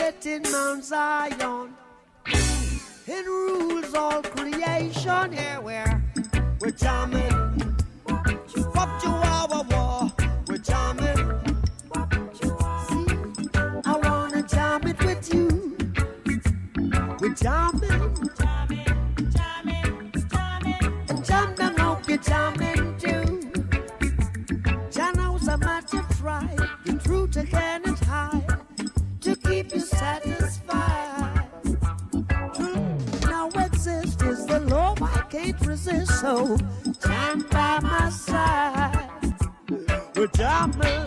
seated in Mount Zion and rules all creation. Yeah, we're jamming. Fuck you, war. We're jamming. See, I wanna jam it with you. We're jamming. And jam them up, you're jamming too. Jana's a matter try. The truth I cannot hide. To keep you satisfied. Truth now exists is the love I can't resist. So jam by my side. We're jamming.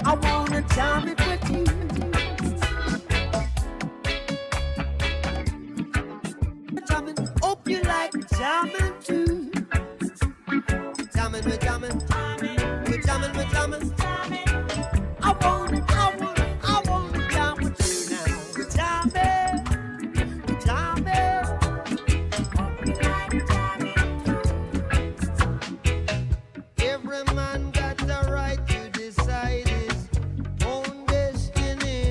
I wanna jam it with you. Jamming, hope you like jamming too. Jamming, we're jamming. We're jamming, we're jamming. I wanna jam with you now. We're jamming. We're jamming. Every man got the right to decide his own destiny.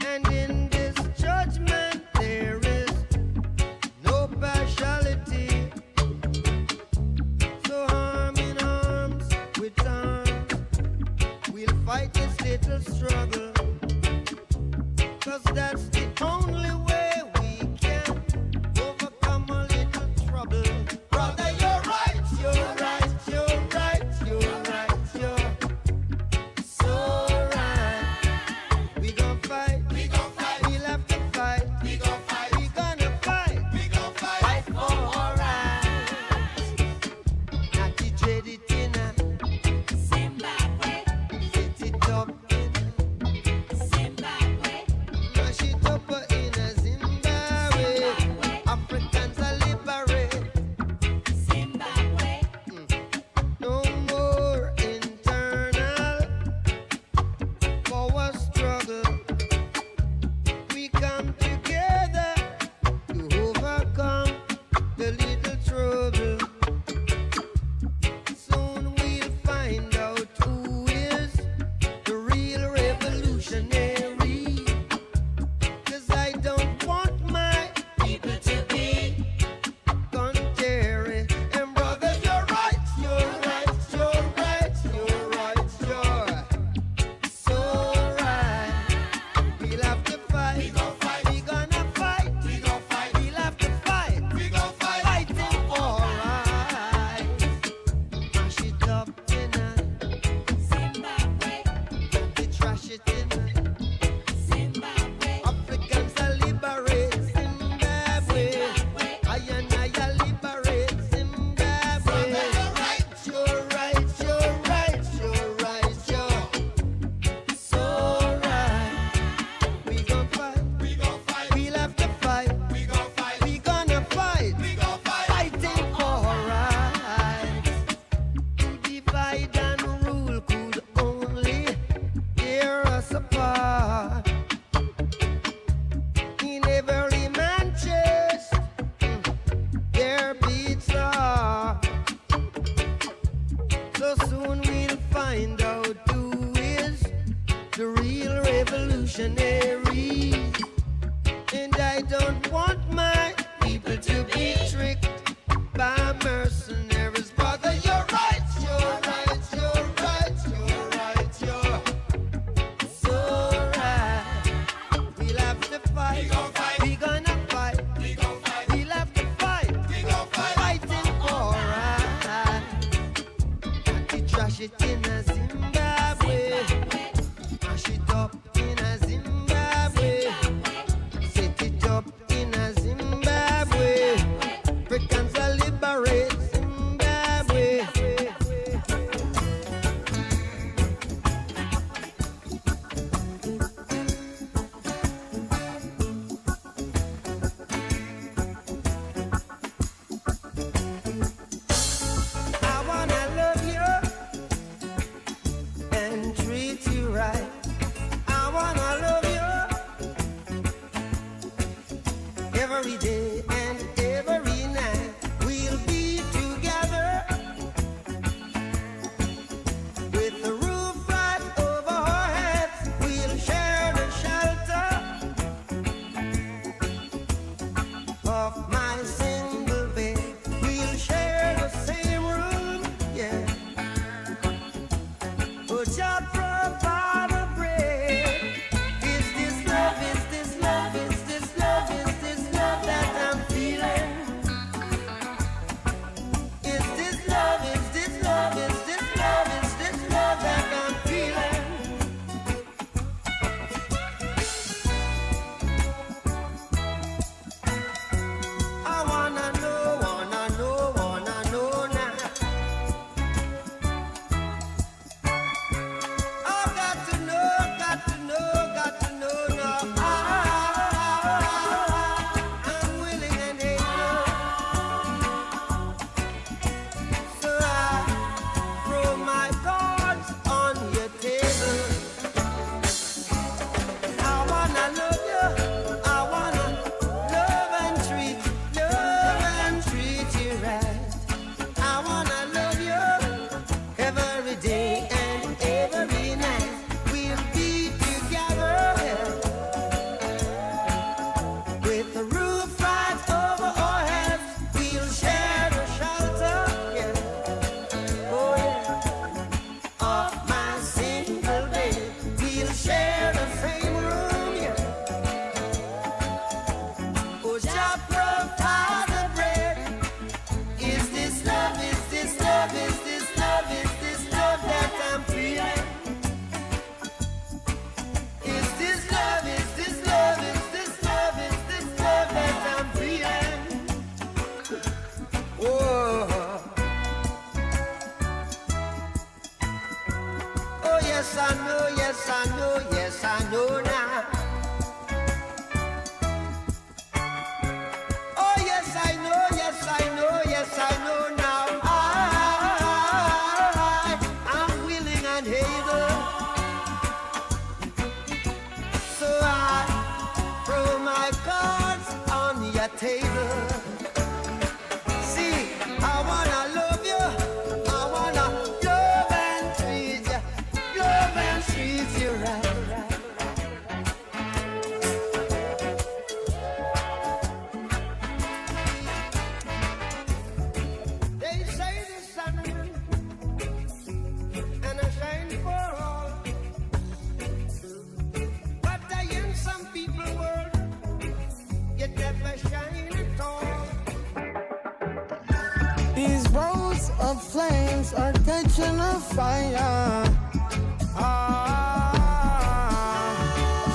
And in this judgment there is no partiality. So arm in arms with arms, we'll fight this little struggle. 'Cause that's the only way we can overcome a little trouble. Brother, you're right, you're right, you're right, you're right, you're so right. We gon' fight, we'll have to fight, we gonna fight, fight for our rights. Not to trade it in a Zimbabwe, set it up in a Zimbabwe, mash it up in a Zimbabwe. Africans are liberate. Zimbabwe. No more internal power struggle. We come together to overcome the little trouble. Soon we'll find out who is the real revolutionary. 'Cause I don't want my people to be contrary. And brothers, you're right, you're right, you're right, you're right, you're so right. We'll have to fight, we gonna fight, we'll have to fight, fighting for rights. Mash it up in a Zimbabwe, they trash it in a Zimbabwe. Africans are liberate Zimbabwe. I and I are liberate Zimbabwe. You're right, you're right, you're right, you're right, you're so right. We gon' fight, we'll have to fight, we gonna fight, fighting for rights. To divide and rule could only tear us apart. In every man's chest, there beats a heart. So soon we'll find out who is the real revolutionary. And I don't want my people to be tricked by mercenaries. Brother, you're right, you're right, you're right, you're right, you're so right. We'll have to fight, we gonna fight, we'll have to fight, fighting for right. We trash it in a Zimbabwe, mash it up in a Zimbabwe, set it up in a Zimbabwe. Africans are liberate Zimbabwe. I wanna love you yes, I know, yes, I know, yes, I know now. Oh, yes, I know, yes, I know, yes, I know now. I'm willing and able. So I throw my cards on your table. See, I wanna love you. I wanna love and treat you. Love and treat you right. They say the sun and I shine for all. But I in some people world, you never shine at all. These roads of flames are catching a fire.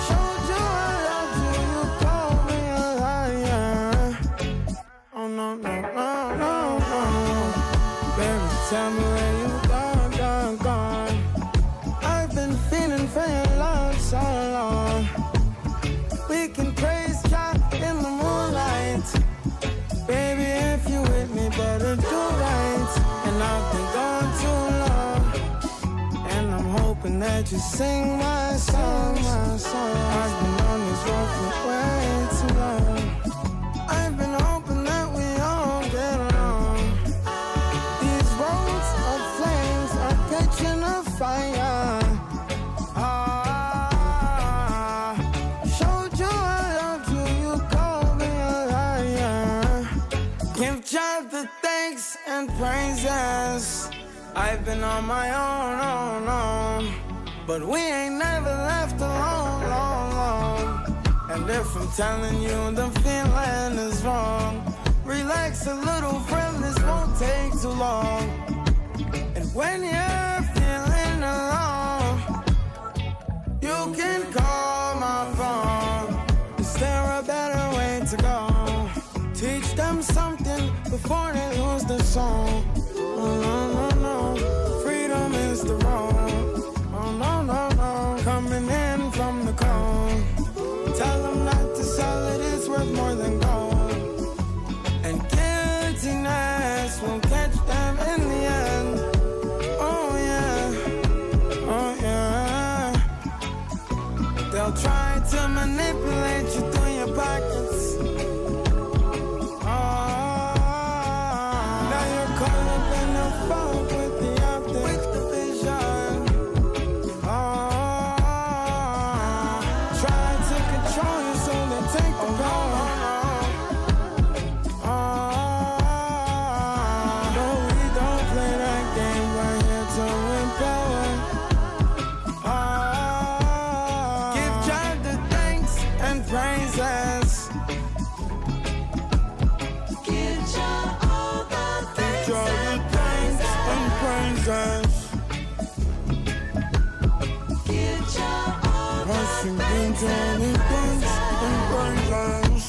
Showed you I love you, you called me a liar. Oh no, no, no, no, no. Baby, tell me where you gone, gone, gone. I've been feeling for your love so long. We can praise God in the moonlight. Baby, if you with me, better do right. And I've been gone too long, and I'm hoping that you sing my song, my song. I've been on this road for way too long. I've been hoping that we all get along. These roads of flames are catching a fire. Showed you I loved you, you called me a liar. Give God the thanks and praises. I've been on my own, but we ain't never left alone, long, long. And if I'm telling you the feeling is wrong, relax a little, friend, this won't take too long. And when you're feeling alone, you can call my phone. Is there a better way to go? Teach them something before they lose the song. Oh no, no, no, freedom is the road. Oh no, no, no, coming in from the cold. Tell them not to sell it, it's worth more than gold. And guiltiness will catch them in the end. Oh yeah, oh yeah. They'll try to manipulate you through your pockets. Now you're caught up in the fog with the optics, with the vision. Try to control you so they take the power. No, we don't play that game, we're here to empower. Give God the thanks and praises. Give Jah all the thanks Give God and the thanks and praises. praises. Give Jah all the Rushing thanks into and the thanks and praises. praises.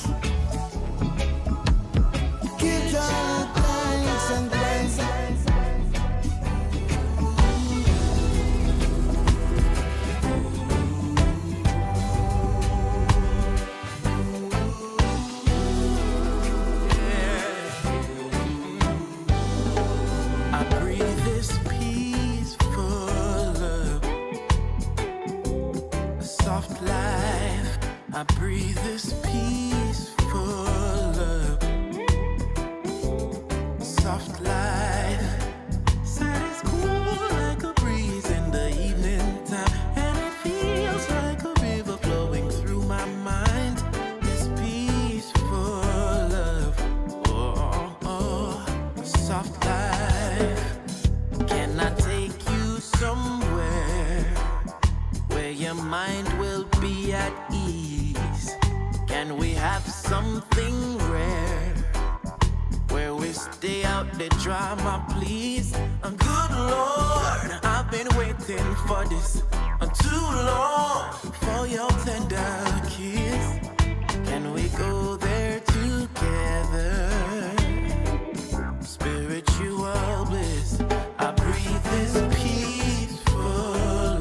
Give God the thanks and praises. I breathe this peaceful love, a soft life. I breathe this peaceful love, soft life. Sun is cool like a breeze in the evening time, and it feels like a river flowing through my mind. This peaceful love, oh, oh, soft life. Can I take you somewhere where your mind will be at ease? Can we have something rare where we stay out the drama, please? Good Lord, I've been waiting for this too long, for your tender kiss. Can we go there together? Spiritual bliss. I breathe this peaceful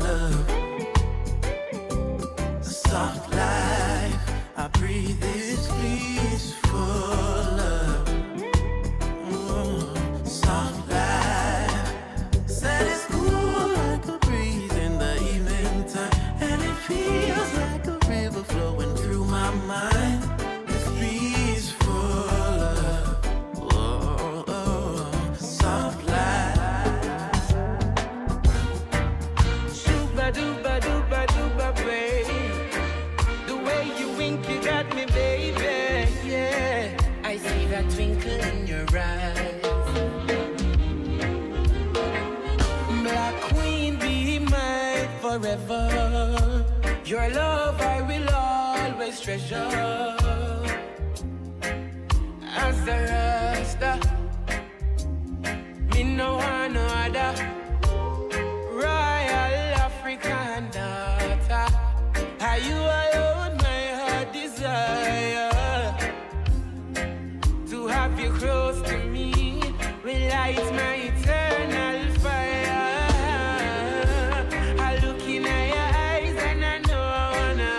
love, forever. Your love I will always treasure. As the Rasta, me no want no other. Royal African daughter, are you alone my heart desire? To have you close to me will light my eternal fire. I look in your eyes and I know I wanna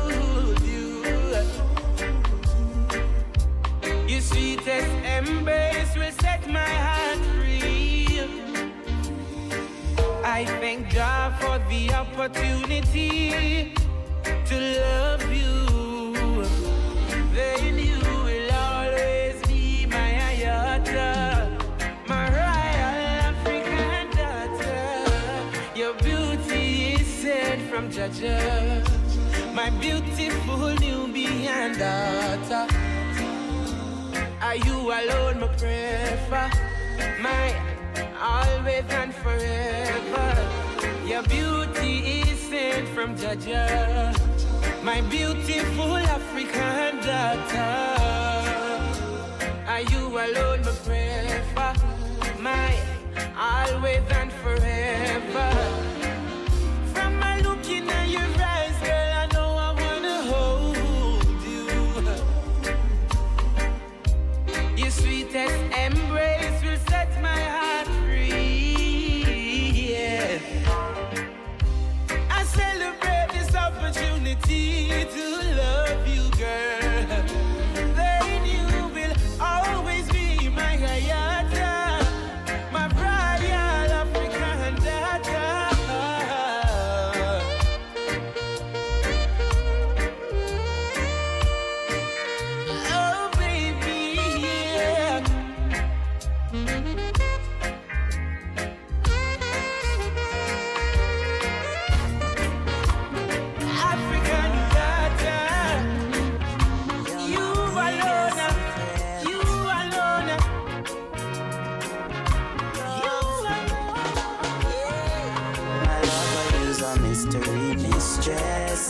hold you. Your sweetest embrace will set my heart free. I thank God for the opportunity to love you. Then you will always be my ayata, my royal African daughter. Your beauty is sent from Jaja, my beautiful Nubian daughter. Are you alone, my prefer? My always and forever. Your beauty is sent from Jaja, my beautiful African daughter. Are you alone, my prefer? My always and forever. From my look in your eyes, girl, I know I wanna hold you. Your sweetest embrace will set my heart free. Yeah. I celebrate this opportunity to love you, girl. Then you will always be my ayata, my royal African daughter. Oh, baby, yeah. African daughter, you alone, you alone, you My love for you's a mystery mistress.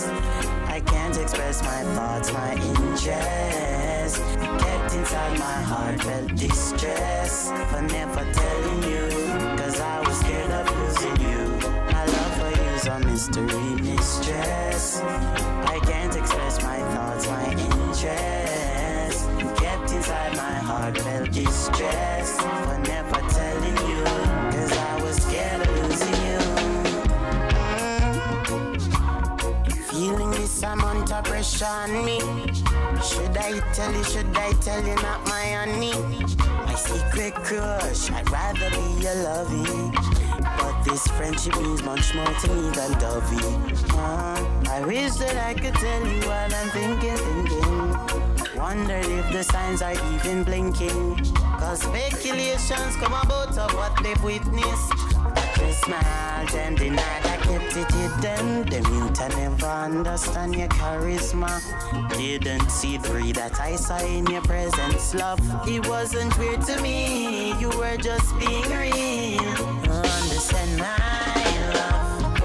I can't express my thoughts, my interest. Kept inside my heart, felt distress for never telling you, cause I was scared of losing you. My love for you's a mystery mistress. I can't express my thoughts, my interest. Kept inside my heart, felt distress for never telling you, cause I was scared of losing you. Feeling this amount of pressure on me. Should I tell you not my honey? My secret crush, I'd rather be your lovey. But this friendship means much more to me than dovey. I wish that I could tell you what I'm thinking. Wondered if the signs are even blinking. Cause speculations come about of what they've witnessed. They smiled and denied I kept it hidden. Them youth I never understand your charisma. Didn't see through that I saw in your presence, love. It wasn't weird to me, you were just being real. Understand my love.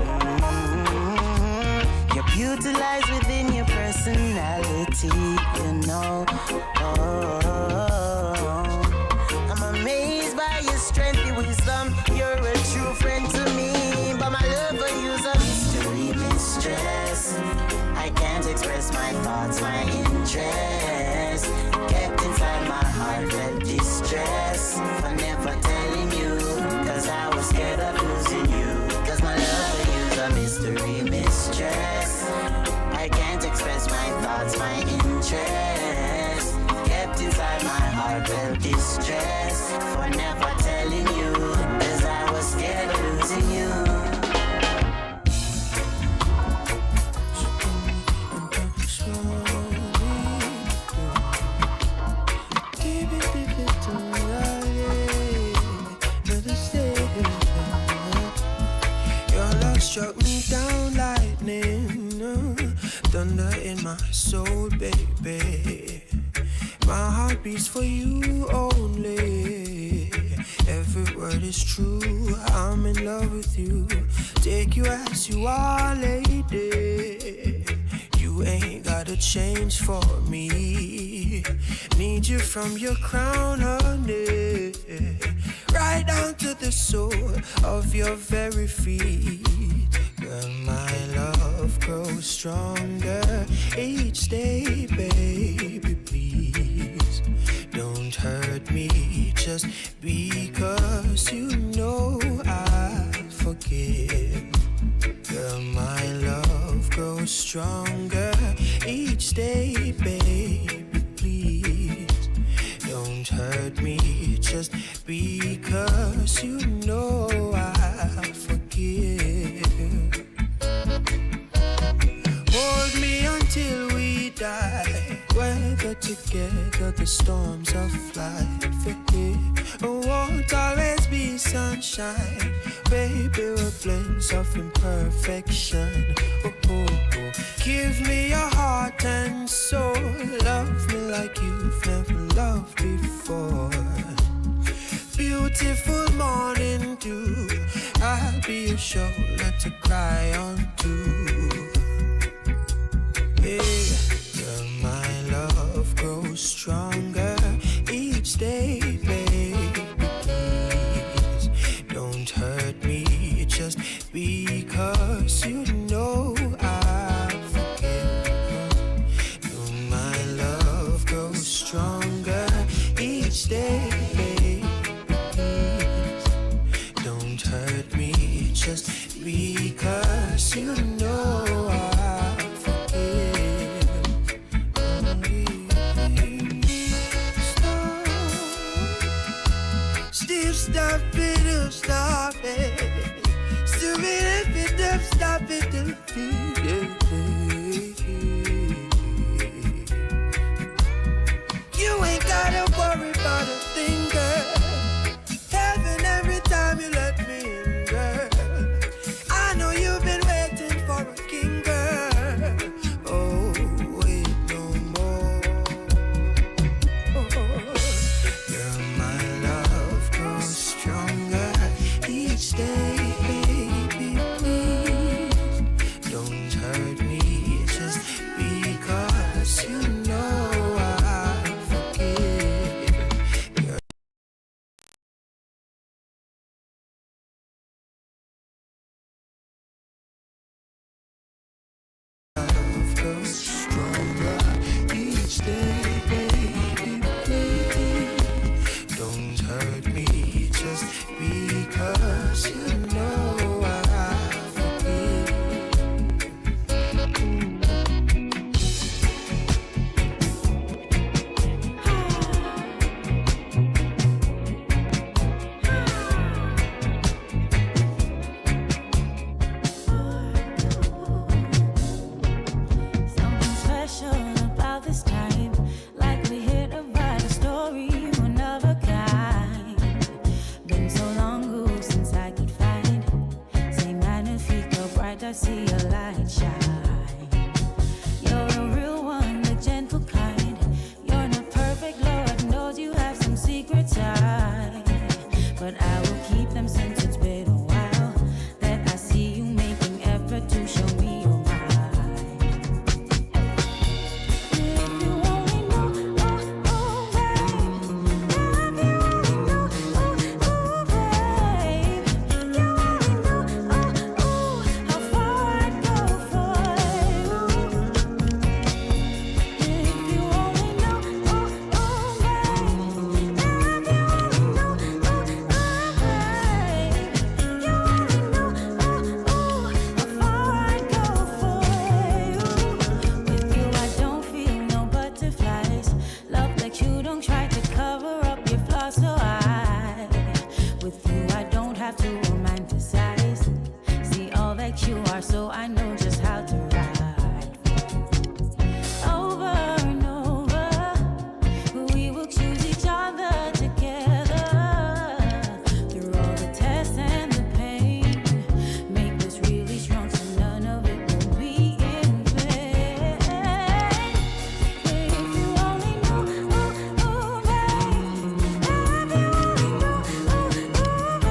Your beauty lies within your personality, you know. I'm amazed by your strength, your wisdom. You're a true friend to me, but my love for you's a mystery mistress. I can't express my thoughts, my interest. Kept inside my heart, felt distress for never telling you, cause I was scared of losing you. Cause my love for you's a mystery mistress. I can't express my thoughts, my interest. Kept inside my heart, felt distress for never telling you, cause I was scared of losing you. Your love struck me down lightning, thunder in my soul, baby. My heart beats for you only. Everywhere word is true, I'm in love with you. Take you as you are, lady. You ain't gotta change for me. Need you from your crown, honey, right down to the sole of your very feet. Girl, my love grows stronger each day, baby, please. Don't hurt me just because you know I forgive. Girl, my love grows stronger each day, baby, please. Don't hurt me just because you know I forgive. Hold me until we die, weather together the storms of life. It won't always be sunshine, baby, we're blends of imperfection. Oh, oh, oh. Give me your heart and soul, love me like you've never loved before. Beautiful morning dew, I'll be your shoulder to cry on to. Yeah, girl, my love grows stronger each day, baby, please. Don't hurt me just because you know I forgive. No, my love grows stronger each day, baby, please. Don't hurt me just because you know I stop it, stop it. Still be if it stop it, you ain't gotta worry about a thing, girl. Heaven every time you let me in, girl. I know you've been waiting for a king, girl. Oh, wait no more. Girl, my love grows stronger each day, baby, please. Don't hurt me just because you know I forgive. Your love grows stronger each day, baby, please. Don't hurt me just because you know I forgive. Something special about this time, like we hit a write a story, one of a kind. Been so long ago since I could find same magnifique bright, I see a light shine. You're a real one, the gentle kind. You're not perfect, Lord knows you have some secret side, but I will keep them since it's been a while that I see you making effort to show me your mind. If you only know, oh, oh, babe. If you only know, oh, oh, babe. You only know, oh, oh, how far I'd go for you. If you only know, oh, oh, babe. If you only know, oh, oh, babe. You only know, oh, oh, how far I'd go for you. With you I don't feel no butterflies. Love like you don't try to cover up your flaws, so with you I don't have to romanticize. See all that you are, so I know just how to ride. Over and over, we will choose each other together. Through all the tests and the pain, make this really strong so none of it will be in vain. If you only know, oh, oh, babe. If you only know, oh, oh,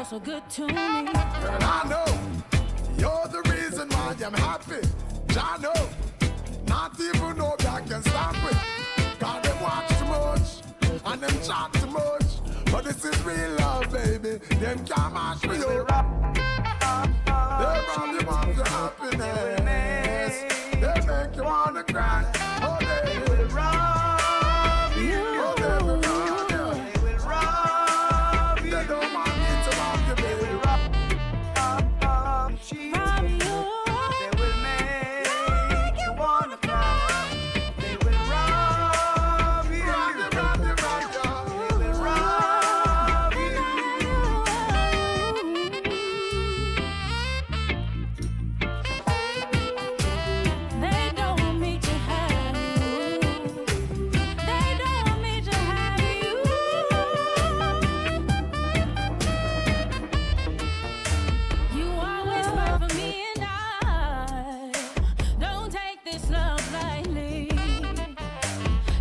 so good to me. Girl, I know you're the reason why I'm happy. I know, not even know that I can stop it. Cause them watch too much and them chat too much. But this is real love, baby. Them can't match me up. They rob you of your happiness. They make you wanna cry. Oh, they will rob you. Oh, they will rob you. They will rob you. They don't want me to rob you, baby. They will rob you. They will make you wanna cry. They will rob you. Rob you, rob you, rob you. They will rob you. They don't want me to have you. They don't want me to have you. You always fight for me and I don't take this love lightly.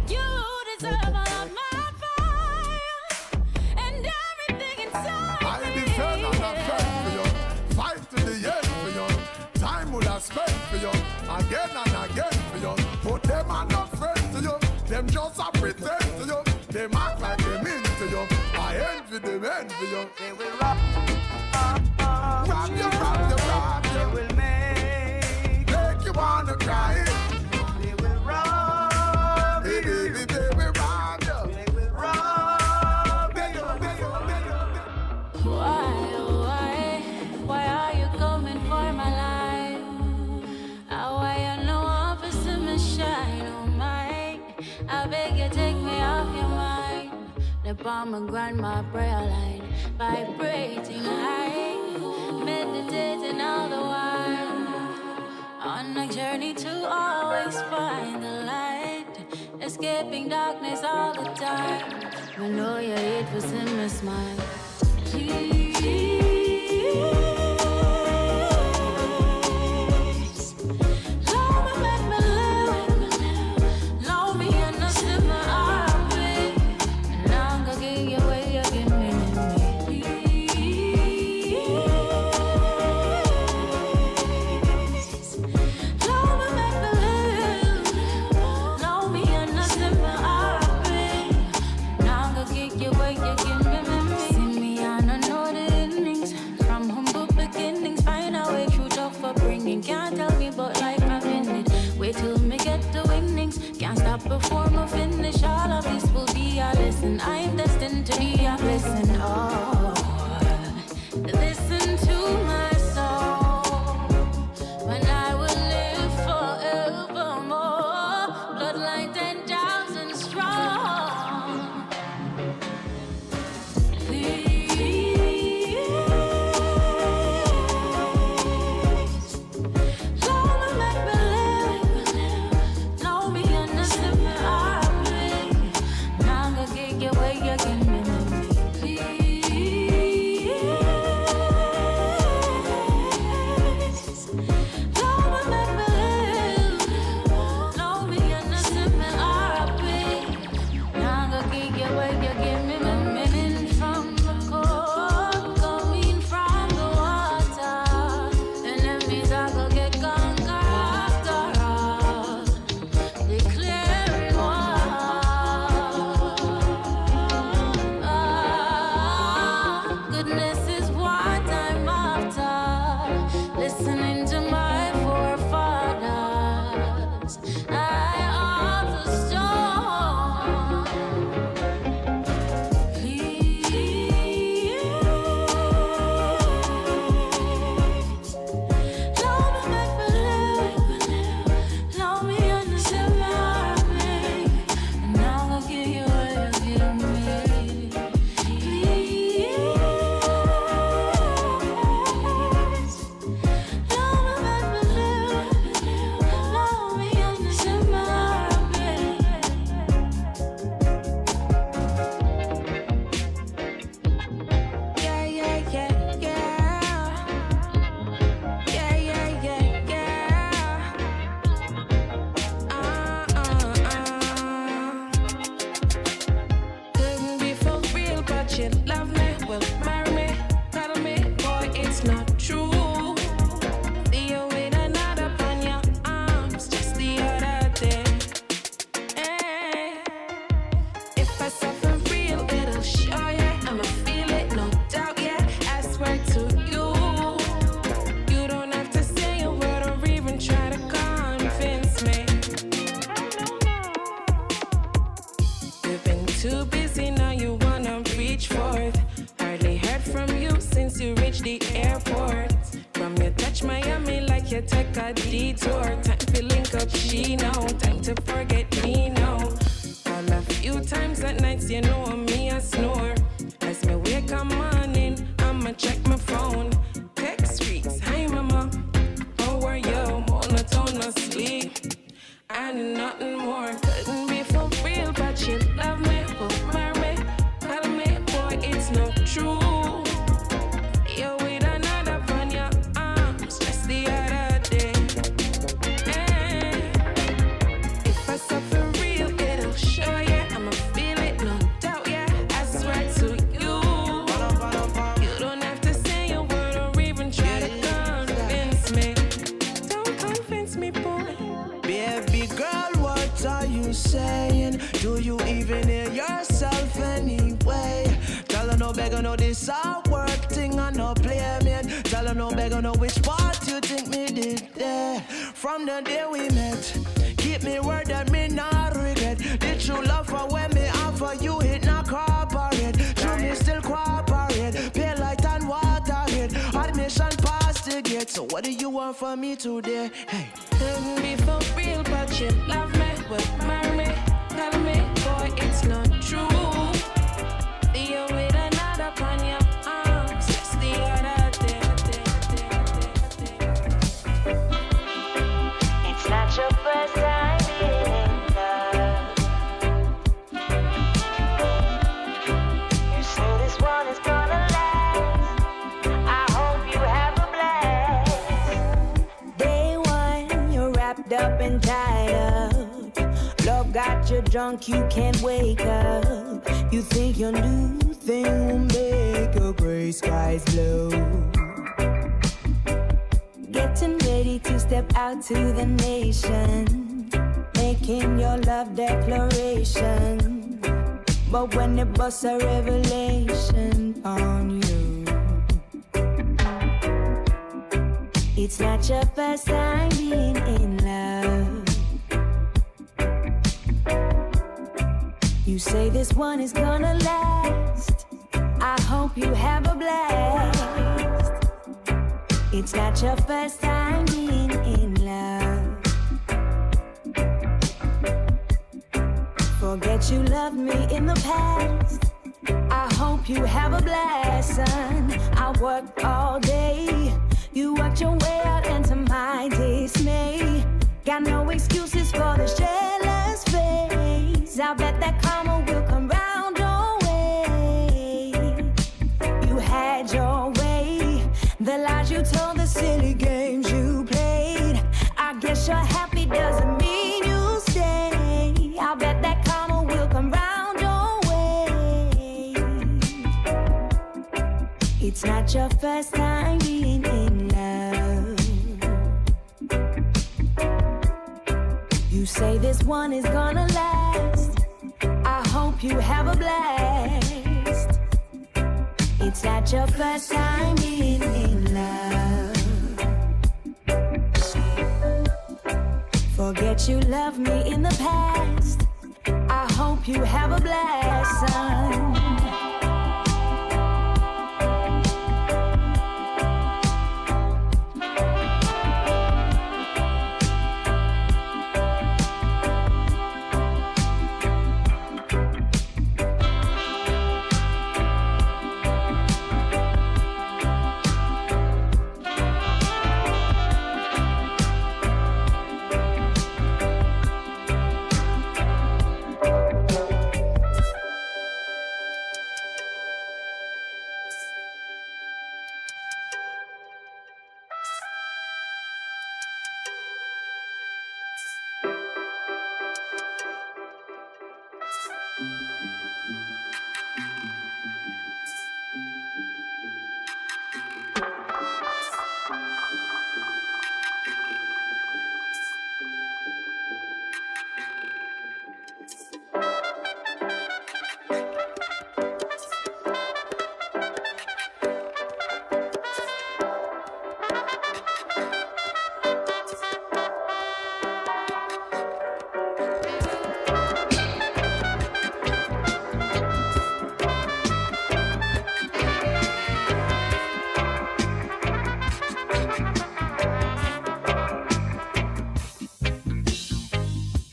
You deserve all of my fire and everything inside I defend and I fight for you. Fight to the end for you. Time would I spend for you. Again and again for you. But them are not friends to you. Them just a pretend to you. Them act like them into you. I envy them, envy you. They will rob you, rob you, rob you. They will make you wanna cry. They will rob you. They will rob you. They will rob you. Why, oh why are you coming for my life? Why you no officer me shine on my? I beg you take me off your mind. The pomegranate prayer line, vibrating high, meditating all the while. On a journey to always find the light, escaping darkness all the time. We know you hate for seeing me smile. Please, love me, make me live. Love me and I slip my arm away. And I'm gonna give you away, you give me. Love me, make me live. Love me and I slip my arm away. And I'm gonna give you away, you give me. See me on another evening it's not true. See you with another on your arms just the other day. Hey. If I suffer real, it'll show ya. I'ma feel it, no doubt, yeah. I swear to you, you don't have to say a word or even try to convince me. You've been too busy, now you wanna reach forth. Hardly heard from you since you reached the airport. From you touch Miami like you took a detour. Time to link up, she know. Time to forget me now. All a few times at nights, you know me I snore. As me wake up morning, I'ma check my phone. Text reads, hi mama, how are you? Monotone asleep. I need nothing more. Couldn't be for real, but you love me. Will marry me, tell me, boy, it's not true. You're with another on your arms just the other day. Hey. If I suffer real, it'll show ya. I'ma feel it, no doubt, yeah. I swear to you, you don't have to say a word or even try to convince me. Don't convince me, boy. Baby girl, what are you saying? Do you even hear yourself anyway? Tell her no beggar, no this our work thing, I no play, man. Tell her no beggar, no which part you think me did there. From the day we met, keep me word that me not regret. The true love for when me offer you, it not corporate. True me still cooperate, pay light and water it. Admission pass the gate, so what do you want from me today? Hey. Couldn't be for real, but you love me. Will marry me, tell me, boy, it's not true. See you with another on your arms just the other day. It's not your first time in love. You say this one is gonna last. I hope you have a blast. Day one, you're wrapped up and tied up. Love got you drunk, you can't wake up. You think your new thing will make your gray skies blue. Getting ready to step out to the nation, making your love declaration. But when it busts a revelation on you, it's not your first time being in love. You say this one is gonna last. I hope you have a blast. It's not your first time being in love. Forget you loved me in the past. I hope you have a blast, son. I worked all day. You worked your way out into my dismay. Got no excuses for this jealous face. I bet that karma will come round your way. You had your way. The lies you told, the silly games you played. I guess you're happy doesn't mean you stay. I bet that karma will come round your way. It's not your first time being in love. You say this one is gonna last. I hope you have a blast. It's not your first time being in love. Forget you loved me in the past. I hope you have a blast, son.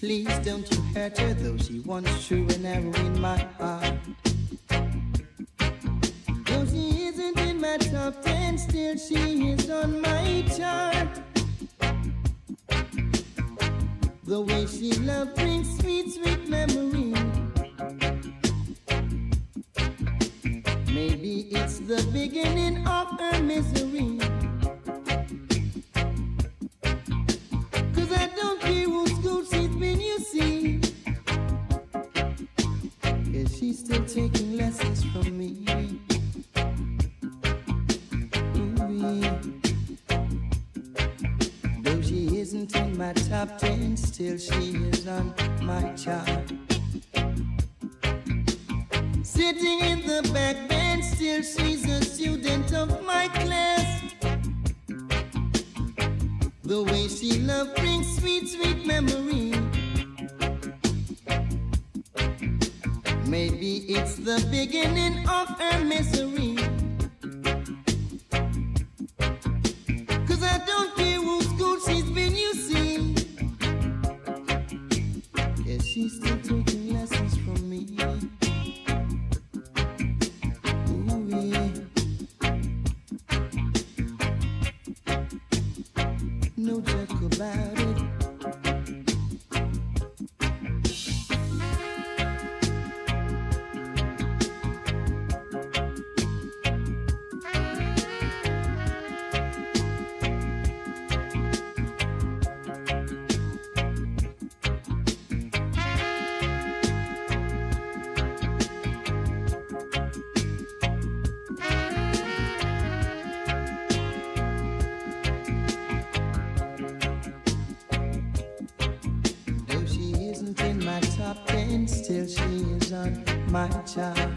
Please don't you hurt her, though she once true and arrow in my heart. Though she isn't in my top 10, still she is on my chart. The way she loves brings sweet, sweet memory. Maybe it's the beginning of her misery. 'Cause I don't care whose school she's been, you see. 'Cause she's still taking lessons from me. Ooh-wee. Though she isn't in my top 10, still she is on my chart. Sitting in the back bench, still she's a student of my class. The way she loves brings sweet, sweet memory. Maybe it's the beginning of her misery. 'Cause I don't care whose school she's been, you see. Yeah, she's still taking lessons from me. Ooh-wee. No joke about it. Though she isn't in my top 10, still she is on my chart.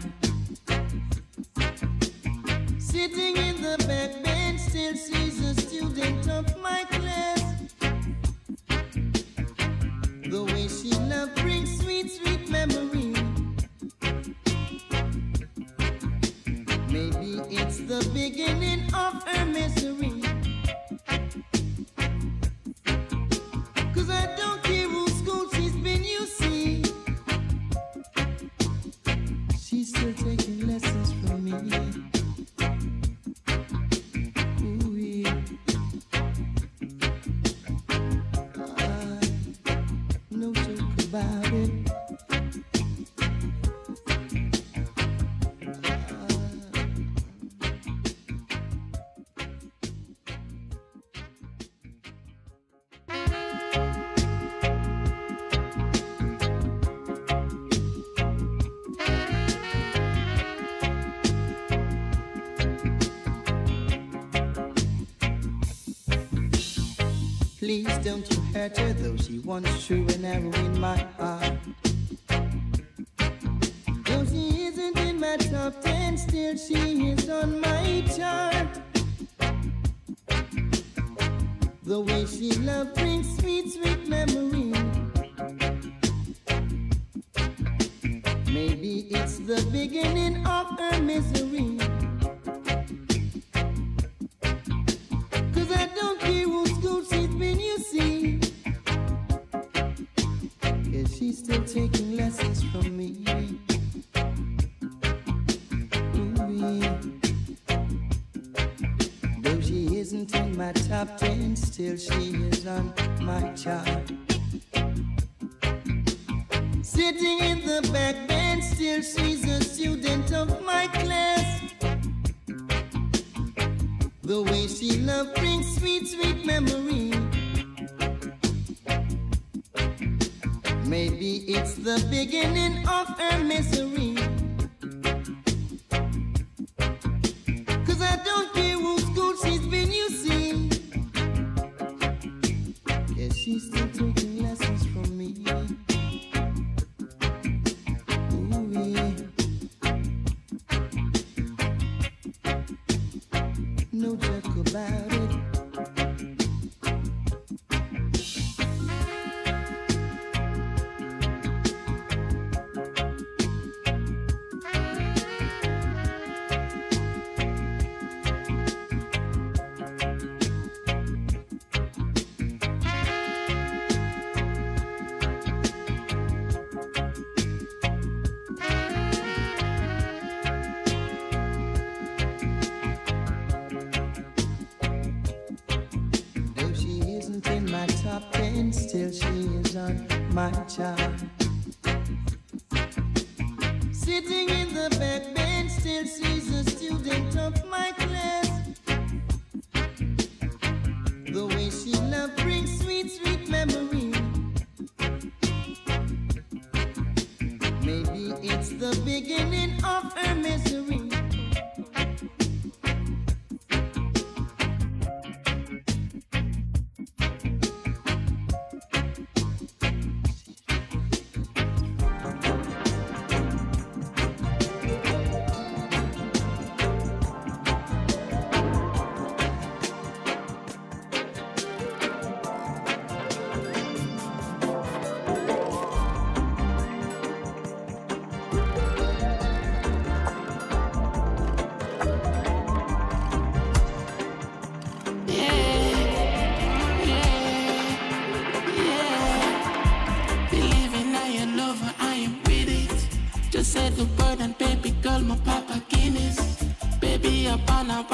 Sitting in the back bench, still she's a student of my class. The way she loves brings sweet, sweet memory. Maybe it's the beginning of her misery. 'Cause I don't care whose school she's been, you see. She's still taking lessons from me. Ooh-wee. No joke about it. Please don't you hurt her, though she once true and arrow in my heart. Though she isn't in my top 10, still she is on my chart. The way she loves brings sweet, sweet memory. Maybe it's the beginning of her misery. 'Cause I don't care whose school she's been, you see. Yeah, she's still taking lessons from me. Ooh-wee. Though she isn't in my top 10, still she is on my chart. Sitting in the back bench, still she's a student of my class. The way she loves brings sweet, sweet memory. Maybe it's the beginning of her misery. 'Cause I don't care whose school she's been, you see. Yeah, she's still taking lessons from me. Ooh-wee. No joke about it. love brings sweet, sweet memory. Maybe it's the beginning of